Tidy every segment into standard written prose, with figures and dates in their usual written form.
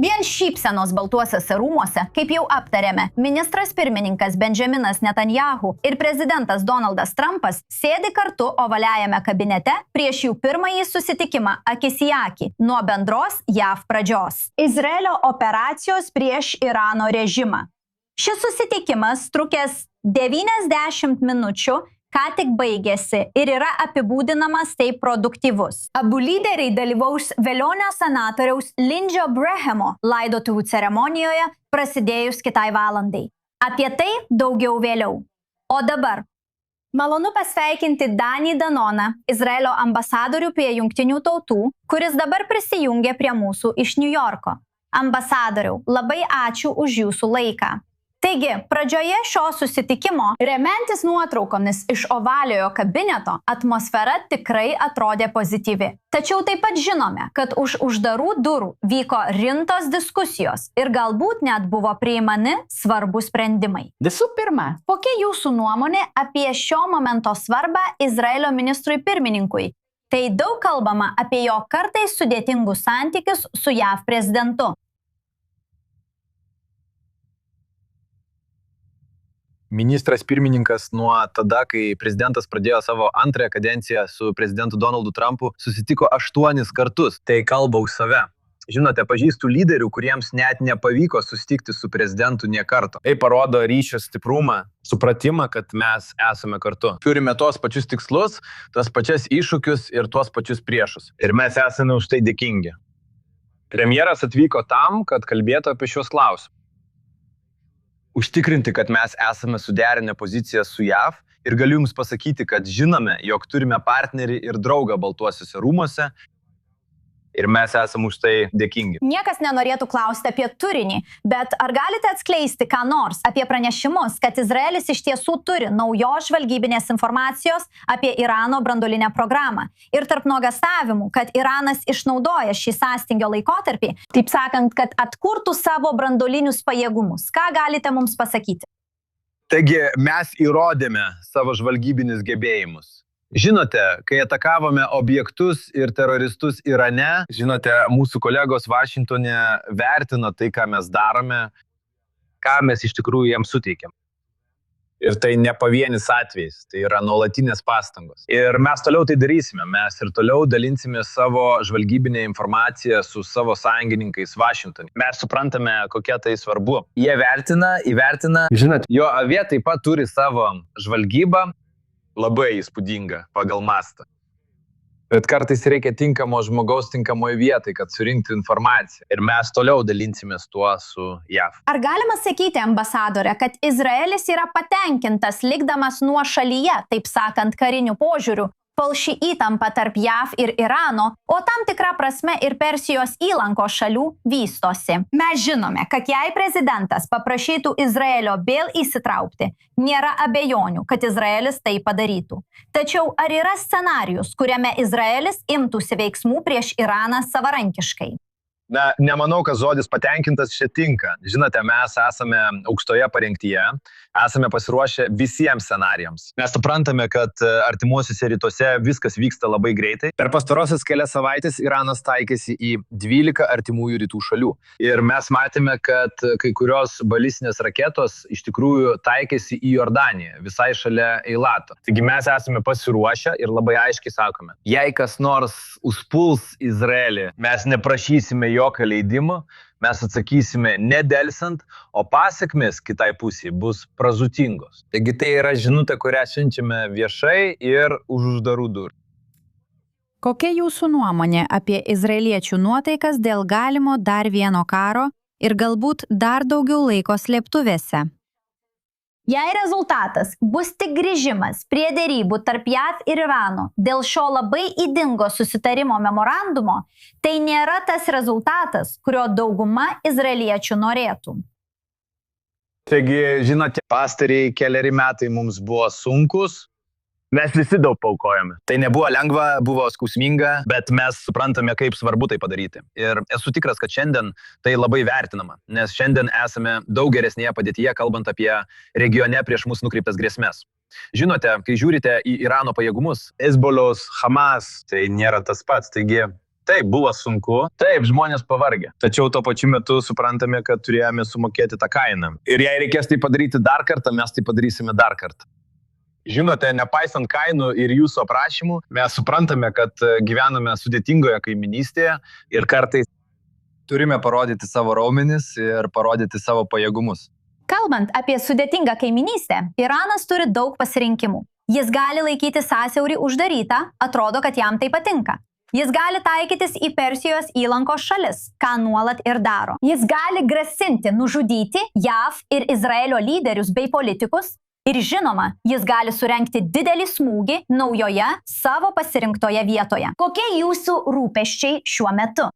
Vien šypsenos Baltuosiuose rūmuose, kaip jau aptarėme, ministras pirmininkas Benjaminas Netanyahu ir prezidentas Donaldas Trumpas sėdi kartu ovaliajame kabinete prieš jų pirmąjį susitikimą akis į akį nuo bendros JAV pradžios – Izraelio operacijos prieš Irano režimą. Šis susitikimas trukęs 90 minučių ką tik baigėsi ir yra apibūdinamas taip produktyvus. Abu lyderiai dalyvaus Velionio senatoriaus Lindžio Brehemo laidotuvių ceremonijoje prasidėjus kitai valandai. Apie tai daugiau vėliau. O dabar malonu pasveikinti Danį Danoną, Izraelio ambasadorių prie Jungtinių tautų, kuris dabar prisijungė prie mūsų iš Niujorko. Ambasadoriau, labai ačiū už jūsų laiką. Taigi, pradžioje šio susitikimo, remiantis nuotraukomis iš ovaliojo kabineto, atmosfera tikrai atrodė pozityvi. Tačiau taip pat žinome, kad už uždarų durų vyko rimtos diskusijos ir galbūt net buvo priimami svarbūs sprendimai. Visų pirma, Kokia jūsų nuomonė apie šio momento svarbą Izraelio ministrui pirmininkui? Tai daug kalbama apie jo kartais sudėtingus santykius su JAV prezidentu. Ministras pirmininkas nuo tada, kai prezidentas pradėjo savo antrąją kadenciją su prezidentu Donaldu Trumpu, susitiko 8 kartus. Tai kalba už save. Žinote, pažįstu lyderių, kuriems net nepavyko susitikti su prezidentu nė karto. Tai parodo ryšio stiprumą, supratimą, kad mes esame kartu. Turime tos pačius tikslus, tas pačias iššūkius ir tuos pačius priešus. Ir mes esame už tai dėkingi. Premjeras atvyko tam, kad kalbėtų apie šios klausimus. Užtikrinti, kad mes esame suderinę poziciją su JAV ir galiu jums pasakyti, kad žinome, jog turime partnerį ir draugą Baltuosiuose rūmuose ir mes esame už tai dėkingi. Niekas nenorėtų klausti apie turinį, bet ar galite atskleisti ką nors apie pranešimus, kad Izraelis iš tiesų turi naujos žvalgybinės informacijos apie Irano branduolinę programą ir tarp nuogąstavimų, kad Iranas išnaudoja šį sąstingio laikotarpį, taip sakant, kad atkurtų savo branduolinius pajėgumus. Ką galite mums pasakyti? Taigi mes įrodėme savo žvalgybinius gebėjimus. Žinote, kai atakavome objektus ir teroristus Irane, žinote, mūsų kolegos Vašingtone vertino tai, ką mes darome, ką mes iš tikrųjų jiems suteikiam. Ir tai ne pavienis atvejis, tai yra nuolatinės pastangos. Ir mes toliau tai darysime, mes ir toliau dalinsime savo žvalgybinę informaciją su savo sąjungininkais Vašingtone. Mes suprantame, kokia tai svarbu. Jie įvertina, žinot, jo avie taip pat turi savo žvalgybą, labai įspūdinga pagal mastą. Bet kartais reikia tinkamo žmogaus tinkamoje vietoje, kad surinkti informaciją. Ir mes toliau dalinsimės tuo su JAV. Ar galima sakyti, ambasadorė, kad Izraelis yra patenkintas likdamas nuo šalyje, taip sakant, karinių požiūrių, kol ši įtampa tarp JAV ir Irano, o tam tikra prasme ir Persijos įlankos šalių vystosi? Mes žinome, kad jei prezidentas paprašytų Izraelio vėl įsitraukti, nėra abejonių, kad Izraelis tai padarytų. Tačiau ar yra scenarijus, kuriame Izraelis imtųsi veiksmų prieš Iraną savarankiškai? Na, nemanau, kad žodis patenkintas čia tinka. Žinote, mes esame aukštoje parengtyje, esame pasiruošę visiems scenarijams. Mes suprantame, kad artimuosiuose rytuose viskas vyksta labai greitai. Per pastarosias kelias savaitės Iranas taikėsi į 12 artimųjų rytų šalių. Ir mes matėme, kad kai kurios balistinės raketos iš tikrųjų taikėsi į Jordaniją, visai šalia Eilato. Taigi mes esame pasiruošę ir labai aiškiai sakome, jei kas nors užpuls Izraelį, mes neprašysime jokio leidimo, mes atsakysime nedelsant, o pasekmės kitai pusei bus pražūtingos. Taigi tai yra žinutė, kurią siunčiame viešai ir už uždarų durų. Kokia jūsų nuomonė apie izraeliečių nuotaikas dėl galimo dar vieno karo ir galbūt dar daugiau laiko slėptuvėse? Jei rezultatas bus tik grįžimas prie derybų tarp JAV ir Irano dėl šio labai ydingo susitarimo memorandumo, tai nėra tas rezultatas, kurio dauguma izraeliečių norėtų. Taigi, žinote, pastarieji keleri metai mums buvo sunkus. Mes visi daug paaukojame. Tai nebuvo lengva, buvo skausminga, bet mes suprantame, kaip svarbu tai padaryti. Ir esu tikras, kad šiandien tai labai vertinama, nes šiandien esame daug geresnėje padėtyje, kalbant apie regione prieš mus nukreiptas grėsmes. Žinote, kai žiūrite į Irano pajėgumus, Hezbollah, Hamas, tai nėra tas pats. Taigi, Taip, buvo sunku. Taip, žmonės pavargė. Tačiau tuo pačiu metu suprantame, kad turėjome sumokėti tą kainą. Ir jei reikės tai padaryti dar kartą, mes tai padarysime dar kartą. Žinote, nepaisant kainų ir jūsų aprašymų, mes suprantame, kad gyvename sudėtingoje kaiminystėje ir kartais turime parodyti savo raumenis ir parodyti savo pajėgumus. Kalbant apie sudėtingą kaiminystę, Iranas turi daug pasirinkimų. Jis gali laikyti sąsiaurį uždarytą, atrodo, kad jam tai patinka. Jis gali taikytis į Persijos įlankos šalis, ką nuolat ir daro. Jis gali grasinti nužudyti JAV ir Izraelio lyderius bei politikus ir žinoma, jis gali surengti didelį smūgį naujoje savo pasirinktoje vietoje. Kokie jūsų rūpesčiai šiuo metu?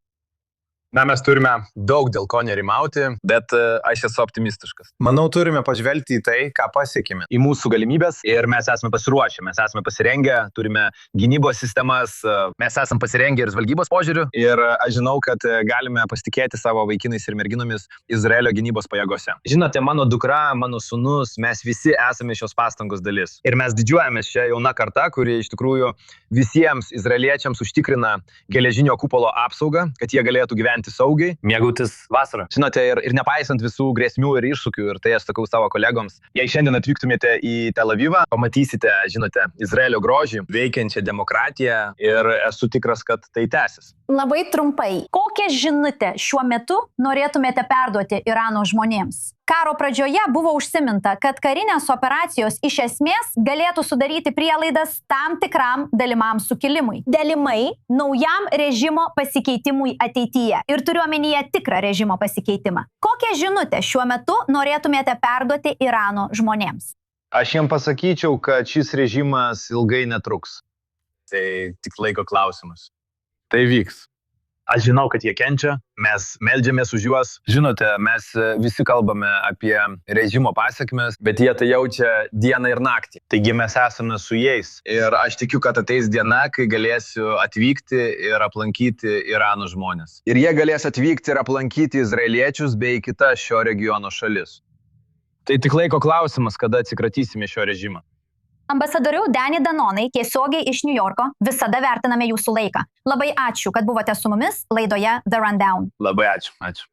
Na, mes turime daug dėl ko nerimauti, bet aš esu optimistiškas. Manau, turime pažvelgti į tai, ką pasiekime, į mūsų galimybės ir mes esame pasiruošę, mes esame pasirengę, turime gynybos sistemas, mes esame pasirengę ir žvalgybos požiūriu ir aš žinau, kad galime pasitikėti savo vaikinais ir merginomis Izraelio gynybos pajėgose. Žinote, mano dukra, mano sūnus, mes visi esame šios pastangos dalis. Ir mes didžiuojamės šią jauną kartą, kuri iš tikrųjų visiems izraeliečiams užtikrina geležinio kupolo apsaugą, kad jie galėtų gyventi saugiai, mėgautis vasarą. Žinote, ir nepaisant visų grėsmių ir iššūkių, ir tai aš sakau savo kolegoms, jei šiandien atvyktumėte į Tel Avivą, pamatysite, žinote, Izraelio grožį, veikiančią demokratiją ir esu tikras, kad tai tęsis. Labai trumpai, kokią žinutę šiuo metu norėtumėte perduoti Irano žmonėms? Karo pradžioje buvo užsiminta, kad karinės operacijos iš esmės galėtų sudaryti prielaidas tam tikram dalimam sukilimui. Dalimai naujam režimo pasikeitimui ateityje. Ir turiu omenyje tikrą režimo pasikeitimą. Kokią žinutę šiuo metu norėtumėte perduoti Irano žmonėms? Aš jiem pasakyčiau, kad šis režimas ilgai netruks. Tai tik laiko klausimas. Tai vyks. Aš žinau, kad jie kenčia, mes meldžiamės už juos. Žinote, mes visi kalbame apie režimo pasekmes, bet jie tai jaučia dieną ir naktį. Taigi mes esame su jais. Ir aš tikiu, kad ateis diena, kai galėsiu atvykti ir aplankyti Irano žmonės. Ir jie galės atvykti ir aplankyti izraeliečius bei kitas šio regiono šalis. Tai tik laiko klausimas, kada atsikratysime šio režimo. Ambasadoriau Danny Danonai, tiesiogiai iš New Yorko, visada vertiname jūsų laiką. Labai ačiū, kad buvote su mumis laidoje The Rundown. Labai ačiū.